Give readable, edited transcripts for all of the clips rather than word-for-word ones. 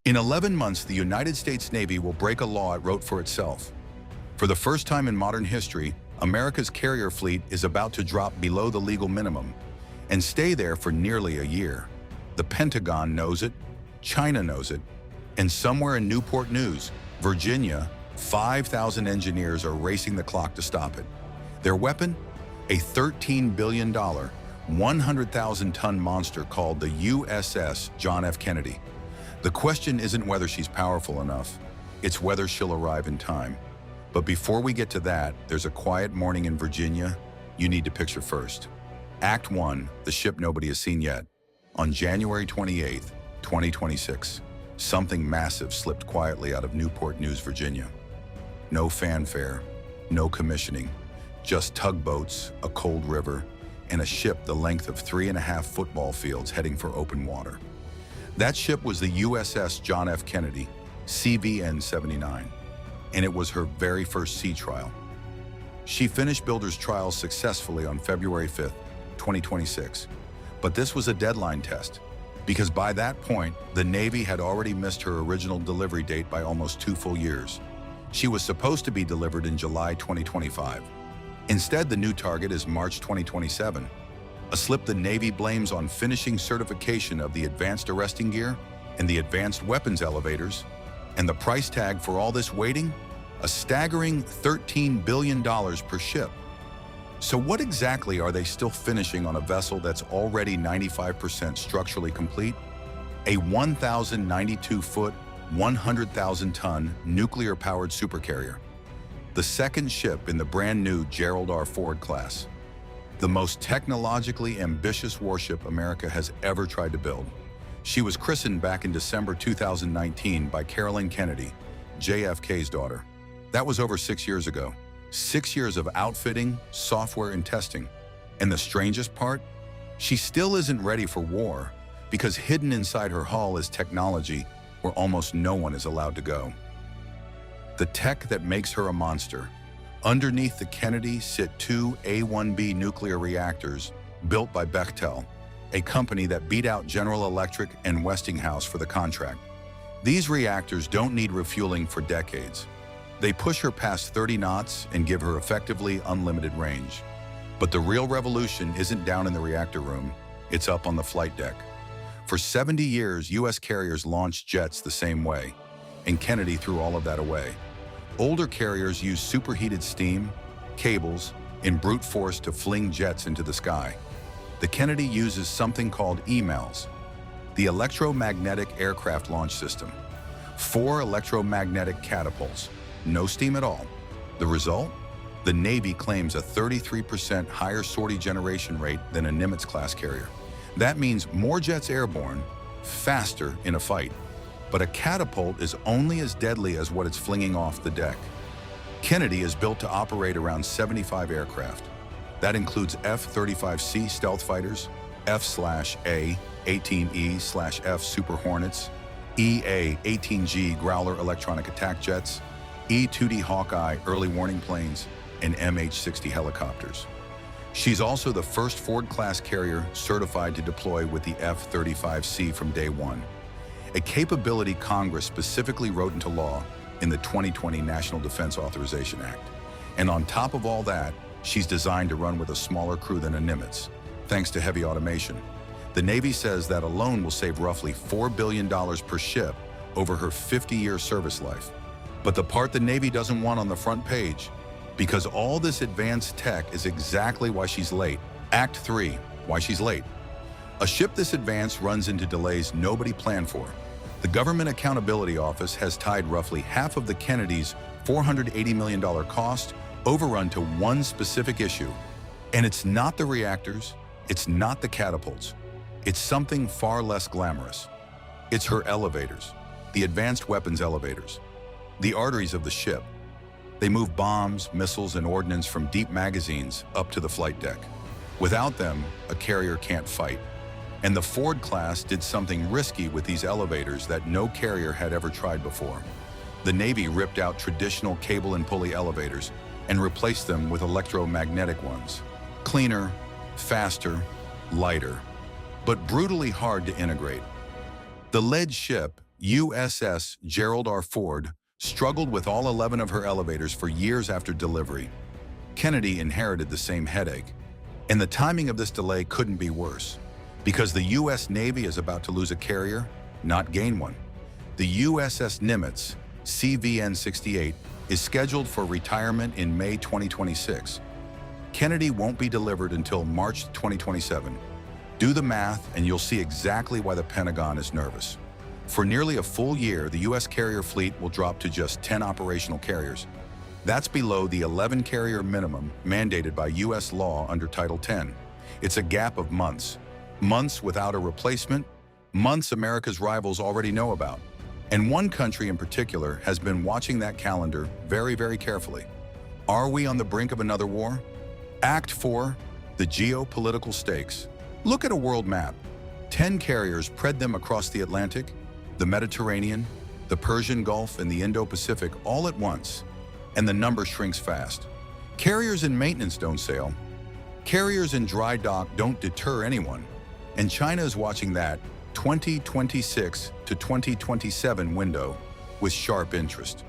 In 11 months, the United States Navy will break a law it wrote for itself. For the first time in modern history, America's carrier fleet is about to drop below the legal minimum and stay there for nearly a year. The Pentagon knows it, China knows it, and somewhere in Newport News, Virginia, 5,000 engineers are racing the clock to stop it. Their weapon? A $13 billion, 100,000-ton monster called the USS John F. Kennedy. The question isn't whether she's powerful enough, it's whether she'll arrive in time. But before we get to that, there's a quiet morning in Virginia you need to picture first. Act 1, the ship nobody has seen yet. On January 28, 2026, something massive slipped quietly out of Newport News, Virginia. No fanfare, no commissioning, just tugboats, a cold river, and a ship the length of 3.5 football fields heading for open water. That ship was the USS John F. Kennedy, CVN-79, and it was her very first sea trial. She finished builder's trials successfully on February 5, 2026, but this was a deadline test, because by that point, the Navy had already missed her original delivery date by almost 2 full years. She was supposed to be delivered in July 2025. Instead, the new target is March 2027, a slip the Navy blames on finishing certification of the advanced arresting gear and the advanced weapons elevators. And the price tag for all this waiting? A staggering $13 billion per ship. So what exactly are they still finishing on a vessel that's already 95% structurally complete? A 1,092-foot, 100,000-ton nuclear-powered supercarrier. The second ship in the brand-new Gerald R. Ford class. The most technologically ambitious warship America has ever tried to build. She was christened back in December 2019 by Carolyn Kennedy, JFK's daughter. That was over 6 years ago. 6 years of outfitting, software, and testing. And the strangest part? She still isn't ready for war because hidden inside her hull is technology where almost no one is allowed to go. The tech that makes her a monster. Underneath the Kennedy sit 2 A-1B nuclear reactors built by Bechtel, a company that beat out General Electric and Westinghouse for the contract. These reactors don't need refueling for decades. They push her past 30 knots and give her effectively unlimited range. But the real revolution isn't down in the reactor room, it's up on the flight deck. For 70 years, U.S. carriers launched jets the same way, and Kennedy threw all of that away. Older carriers used superheated steam, cables, and brute force to fling jets into the sky. The Kennedy uses something called EMALS, the Electromagnetic Aircraft Launch System. 4 electromagnetic catapults, no steam at all. The result? The Navy claims a 33% higher sortie generation rate than a Nimitz-class carrier. That means more jets airborne, faster in a fight. But a catapult is only as deadly as what it's flinging off the deck. Kennedy is built to operate around 75 aircraft. That includes F-35C stealth fighters, F/A 18E/F Super Hornets, EA-18G Growler electronic attack jets, E-2D Hawkeye early warning planes, and MH-60 helicopters. She's also the first Ford-class carrier certified to deploy with the F-35C from day one, a capability Congress specifically wrote into law in the 2020 National Defense Authorization Act. And on top of all that, she's designed to run with a smaller crew than a Nimitz, thanks to heavy automation. The Navy says that alone will save roughly $4 billion per ship over her 50-year service life. But the part the Navy doesn't want on the front page, because all this advanced tech is exactly why she's late. Act 3, why she's late. A ship this advanced runs into delays nobody planned for. The Government Accountability Office has tied roughly half of the Kennedy's $480 million cost overrun to one specific issue. And it's not the reactors, it's not the catapults. It's something far less glamorous. It's her elevators, the advanced weapons elevators, the arteries of the ship. They move bombs, missiles, and ordnance from deep magazines up to the flight deck. Without them, a carrier can't fight. And the Ford class did something risky with these elevators that no carrier had ever tried before. The Navy ripped out traditional cable and pulley elevators and replaced them with electromagnetic ones. Cleaner, faster, lighter, but brutally hard to integrate. The lead ship, USS Gerald R. Ford struggled with all 11 of her elevators for years after delivery. Kennedy inherited the same headache. And the timing of this delay couldn't be worse, because the U.S. Navy is about to lose a carrier, not gain one. The USS Nimitz, CVN-78, is scheduled for retirement in May 2026. Kennedy won't be delivered until March 2027. Do the math and you'll see exactly why the Pentagon is nervous. For nearly a full year, the U.S. carrier fleet will drop to just 10 operational carriers. That's below the 11 carrier minimum mandated by U.S. law under Title 10. It's a gap of months. Months without a replacement, months America's rivals already know about. And one country in particular has been watching that calendar very, very carefully. Are we on the brink of another war? Act 4, the geopolitical stakes. Look at a world map. 10 carriers spread them across the Atlantic, the Mediterranean, the Persian Gulf, and the Indo-Pacific all at once. And the number shrinks fast. Carriers in maintenance don't sail. Carriers in dry dock don't deter anyone. And China is watching that 2026 to 2027 window with sharp interest.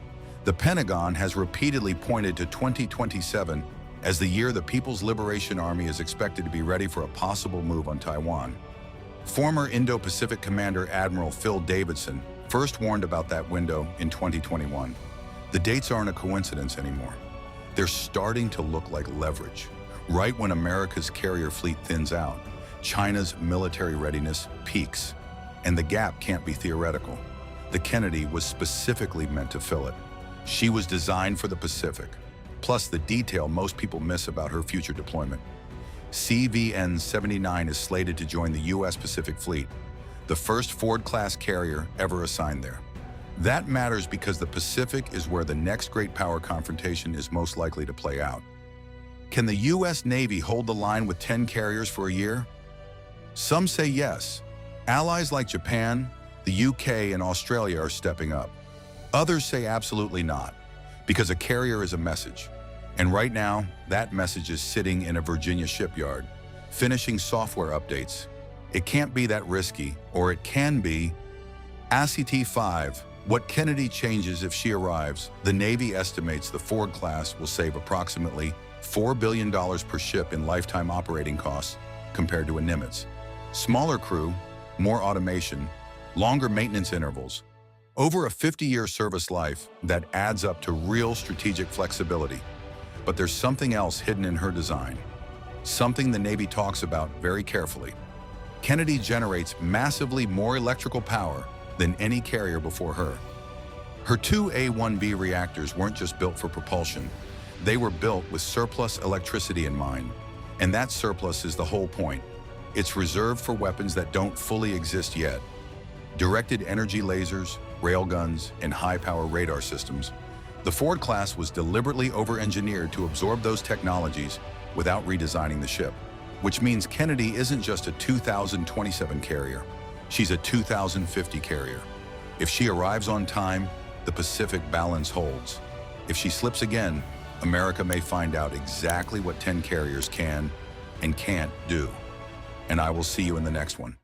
The Pentagon has repeatedly pointed to 2027 as the year the People's Liberation Army is expected to be ready for a possible move on Taiwan. Former Indo-Pacific Commander Admiral Phil Davidson first warned about that window in 2021. The dates aren't a coincidence anymore. They're starting to look like leverage. Right when America's carrier fleet thins out, China's military readiness peaks, and the gap can't be theoretical. The Kennedy was specifically meant to fill it. She was designed for the Pacific, plus the detail most people miss about her future deployment. CVN-79 is slated to join the U.S. Pacific Fleet, the first Ford-class carrier ever assigned there. That matters because the Pacific is where the next great power confrontation is most likely to play out. Can the U.S. Navy hold the line with 10 carriers for a year? Some say yes. Allies like Japan, the UK, and Australia are stepping up. Others say absolutely not, because a carrier is a message. And right now, that message is sitting in a Virginia shipyard, finishing software updates. It can't be that risky, or it can be. ACT-5, what Kennedy changes if she arrives. The Navy estimates the Ford class will save approximately $4 billion per ship in lifetime operating costs compared to a Nimitz. Smaller crew, more automation, longer maintenance intervals. Over a 50-year service life, that adds up to real strategic flexibility. But there's something else hidden in her design, something the Navy talks about very carefully. Kennedy generates massively more electrical power than any carrier before her. Her two A-1B reactors weren't just built for propulsion. They were built with surplus electricity in mind. And that surplus is the whole point. It's reserved for weapons that don't fully exist yet. Directed energy lasers, railguns, and high-power radar systems. The Ford class was deliberately over-engineered to absorb those technologies without redesigning the ship, which means Kennedy isn't just a 2027 carrier. She's a 2050 carrier. If she arrives on time, the Pacific balance holds. If she slips again, America may find out exactly what 10 carriers can and can't do. And I will see you in the next one.